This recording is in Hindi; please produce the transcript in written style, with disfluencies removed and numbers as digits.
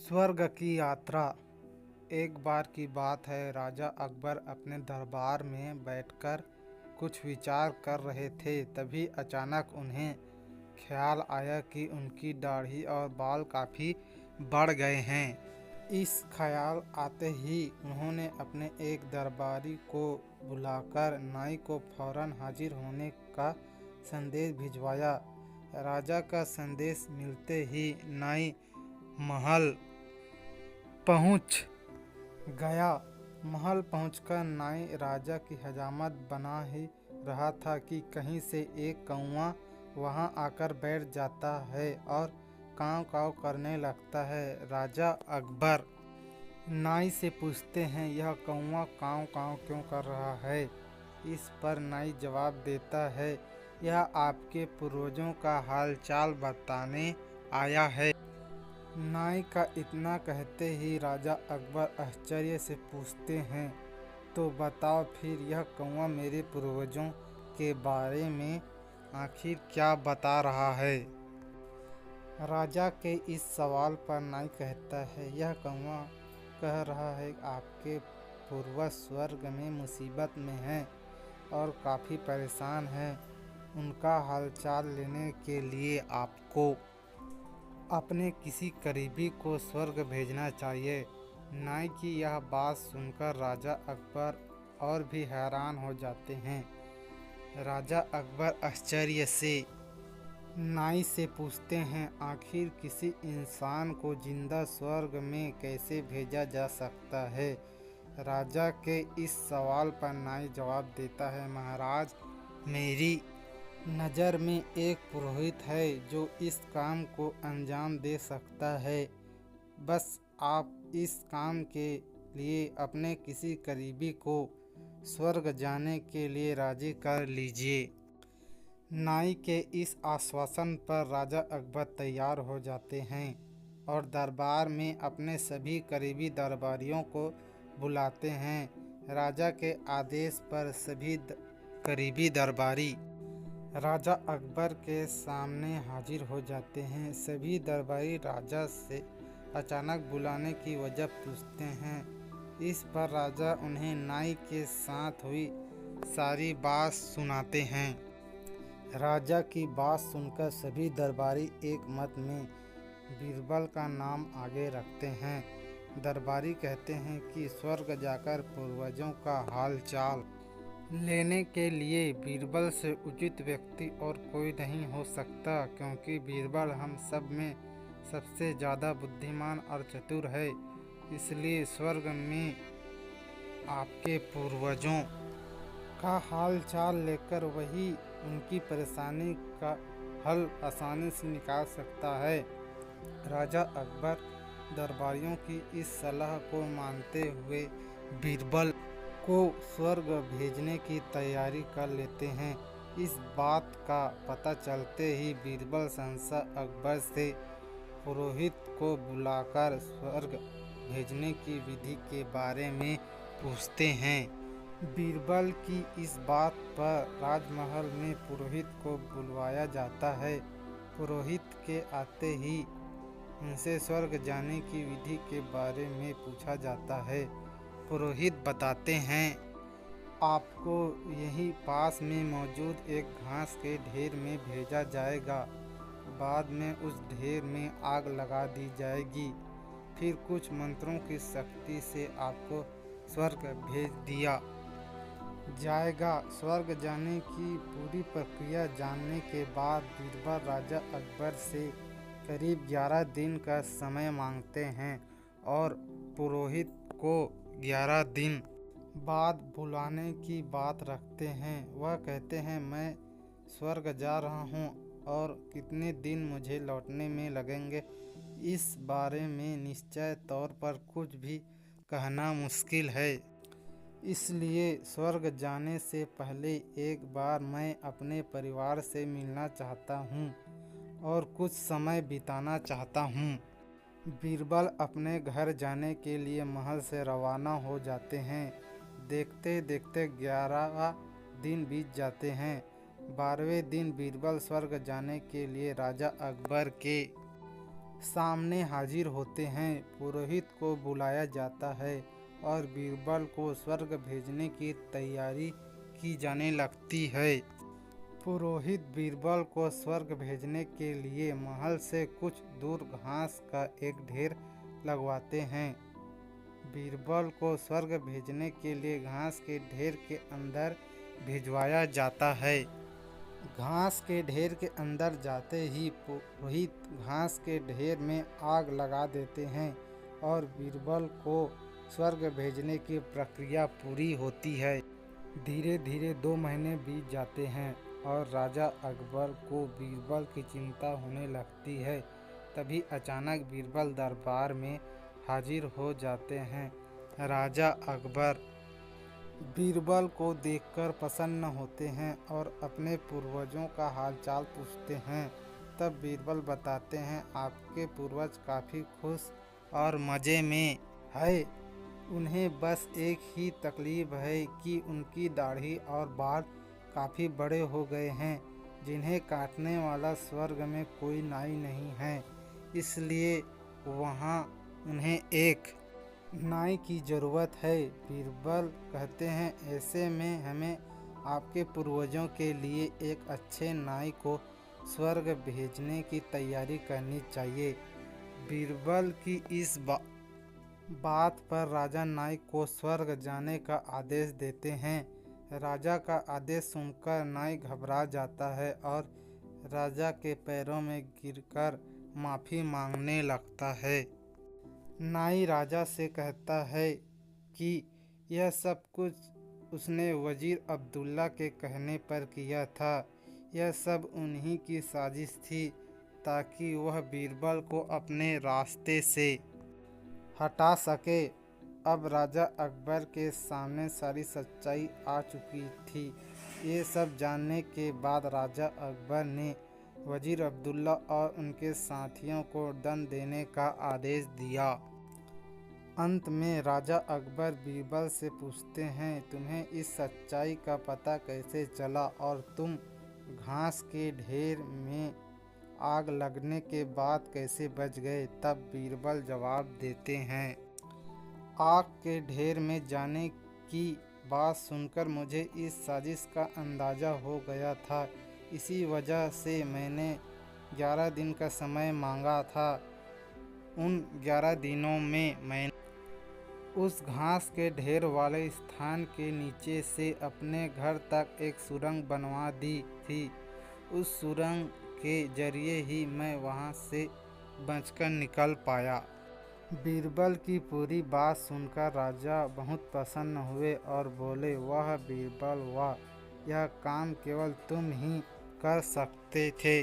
स्वर्ग की यात्रा। एक बार की बात है, राजा अकबर अपने दरबार में बैठकर कुछ विचार कर रहे थे। तभी अचानक उन्हें ख्याल आया कि उनकी दाढ़ी और बाल काफ़ी बढ़ गए हैं। इस ख्याल आते ही उन्होंने अपने एक दरबारी को बुलाकर नाई को फौरन हाजिर होने का संदेश भिजवाया। राजा का संदेश मिलते ही नाई महल पहुंच गया। महल पहुंचकर नाई राजा की हजामत बना ही रहा था कि कहीं से एक कौवा वहां आकर बैठ जाता है और काँव काँव करने लगता है। राजा अकबर नाई से पूछते हैं, यह कौवा काँव काँव क्यों कर रहा है? इस पर नाई जवाब देता है, यह आपके पूर्वजों का हालचाल बताने आया है। नाई का इतना कहते ही राजा अकबर आश्चर्य से पूछते हैं, तो बताओ फिर यह कौवा मेरे पूर्वजों के बारे में आखिर क्या बता रहा है? राजा के इस सवाल पर नाई कहता है, यह कौवा कह रहा है आपके पूर्वज स्वर्ग में मुसीबत में हैं और काफ़ी परेशान हैं। उनका हालचाल लेने के लिए आपको अपने किसी करीबी को स्वर्ग भेजना चाहिए। नाई की यह बात सुनकर राजा अकबर और भी हैरान हो जाते हैं। राजा अकबर आश्चर्य से नाई से पूछते हैं, आखिर किसी इंसान को जिंदा स्वर्ग में कैसे भेजा जा सकता है? राजा के इस सवाल पर नाई जवाब देता है, महाराज, मेरी नज़र में एक पुरोहित है जो इस काम को अंजाम दे सकता है। बस आप इस काम के लिए अपने किसी करीबी को स्वर्ग जाने के लिए राजी कर लीजिए। नाई के इस आश्वासन पर राजा अकबर तैयार हो जाते हैं और दरबार में अपने सभी करीबी दरबारियों को बुलाते हैं। राजा के आदेश पर सभी करीबी दरबारी राजा अकबर के सामने हाजिर हो जाते हैं। सभी दरबारी राजा से अचानक बुलाने की वजह पूछते हैं। इस पर राजा उन्हें नाई के साथ हुई सारी बात सुनाते हैं। राजा की बात सुनकर सभी दरबारी एक मत में बीरबल का नाम आगे रखते हैं। दरबारी कहते हैं कि स्वर्ग जाकर पूर्वजों का हाल चाल लेने के लिए बीरबल से उचित व्यक्ति और कोई नहीं हो सकता, क्योंकि बीरबल हम सब में सबसे ज़्यादा बुद्धिमान और चतुर है। इसलिए स्वर्ग में आपके पूर्वजों का हाल चाल लेकर वही उनकी परेशानी का हल आसानी से निकाल सकता है। राजा अकबर दरबारियों की इस सलाह को मानते हुए बीरबल को स्वर्ग भेजने की तैयारी कर लेते हैं। इस बात का पता चलते ही बीरबल शहंशाह अकबर से पुरोहित को बुलाकर स्वर्ग भेजने की विधि के बारे में पूछते हैं। बीरबल की इस बात पर राजमहल में पुरोहित को बुलवाया जाता है। पुरोहित के आते ही उनसे स्वर्ग जाने की विधि के बारे में पूछा जाता है। पुरोहित बताते हैं, आपको यहीं पास में मौजूद एक घास के ढेर में भेजा जाएगा। बाद में उस ढेर में आग लगा दी जाएगी। फिर कुछ मंत्रों की शक्ति से आपको स्वर्ग भेज दिया जाएगा। स्वर्ग जाने की पूरी प्रक्रिया जानने के बाद बीरबल राजा अकबर से करीब 11 दिन का समय मांगते हैं और पुरोहित को 11 दिन बाद बुलाने की बात रखते हैं। वह कहते हैं, मैं स्वर्ग जा रहा हूँ और कितने दिन मुझे लौटने में लगेंगे, इस बारे में निश्चय तौर पर कुछ भी कहना मुश्किल है। इसलिए स्वर्ग जाने से पहले एक बार मैं अपने परिवार से मिलना चाहता हूँ और कुछ समय बिताना चाहता हूँ। बीरबल अपने घर जाने के लिए महल से रवाना हो जाते हैं। देखते देखते 11 दिन बीत जाते हैं। 12वें दिन बीरबल स्वर्ग जाने के लिए राजा अकबर के सामने हाजिर होते हैं। पुरोहित को बुलाया जाता है और बीरबल को स्वर्ग भेजने की तैयारी की जाने लगती है। पुरोहित बीरबल को स्वर्ग भेजने के लिए महल से कुछ दूर घास का एक ढेर लगवाते हैं। बीरबल को स्वर्ग भेजने के लिए घास के ढेर के अंदर भिजवाया जाता है। घास के ढेर के अंदर जाते ही पुरोहित घास के ढेर में आग लगा देते हैं और बीरबल को स्वर्ग भेजने की प्रक्रिया पूरी होती है। धीरे धीरे 2 महीने बीत जाते हैं और राजा अकबर को बीरबल की चिंता होने लगती है। तभी अचानक बीरबल दरबार में हाजिर हो जाते हैं। राजा अकबर बीरबल को देखकर प्रसन्न होते हैं और अपने पूर्वजों का हालचाल पूछते हैं। तब बीरबल बताते हैं, आपके पूर्वज काफ़ी खुश और मज़े में है। उन्हें बस एक ही तकलीफ है कि उनकी दाढ़ी और बाल काफ़ी बड़े हो गए हैं, जिन्हें काटने वाला स्वर्ग में कोई नाई नहीं है, इसलिए वहाँ उन्हें एक नाई की ज़रूरत है। बीरबल कहते हैं, ऐसे में हमें आपके पूर्वजों के लिए एक अच्छे नाई को स्वर्ग भेजने की तैयारी करनी चाहिए। बीरबल की इस बात पर राजा नाई को स्वर्ग जाने का आदेश देते हैं। राजा का आदेश सुनकर नाई घबरा जाता है और राजा के पैरों में गिरकर माफ़ी मांगने लगता है। नाई राजा से कहता है कि यह सब कुछ उसने वजीर अब्दुल्ला के कहने पर किया था। यह सब उन्हीं की साजिश थी ताकि वह बीरबल को अपने रास्ते से हटा सके। अब राजा अकबर के सामने सारी सच्चाई आ चुकी थी। ये सब जानने के बाद राजा अकबर ने वजीर अब्दुल्ला और उनके साथियों को दंड देने का आदेश दिया। अंत में राजा अकबर बीरबल से पूछते हैं, तुम्हें इस सच्चाई का पता कैसे चला और तुम घास के ढेर में आग लगने के बाद कैसे बच गए? तब बीरबल जवाब देते हैं, आग के ढेर में जाने की बात सुनकर मुझे इस साजिश का अंदाज़ा हो गया था। इसी वजह से मैंने 11 दिन का समय मांगा था। उन 11 दिनों में मैंने उस घास के ढेर वाले स्थान के नीचे से अपने घर तक एक सुरंग बनवा दी थी। उस सुरंग के जरिए ही मैं वहां से बचकर निकल पाया। बीरबल की पूरी बात सुनकर राजा बहुत प्रसन्न हुए और बोले, वाह बीरबल वाह, यह काम केवल तुम ही कर सकते थे।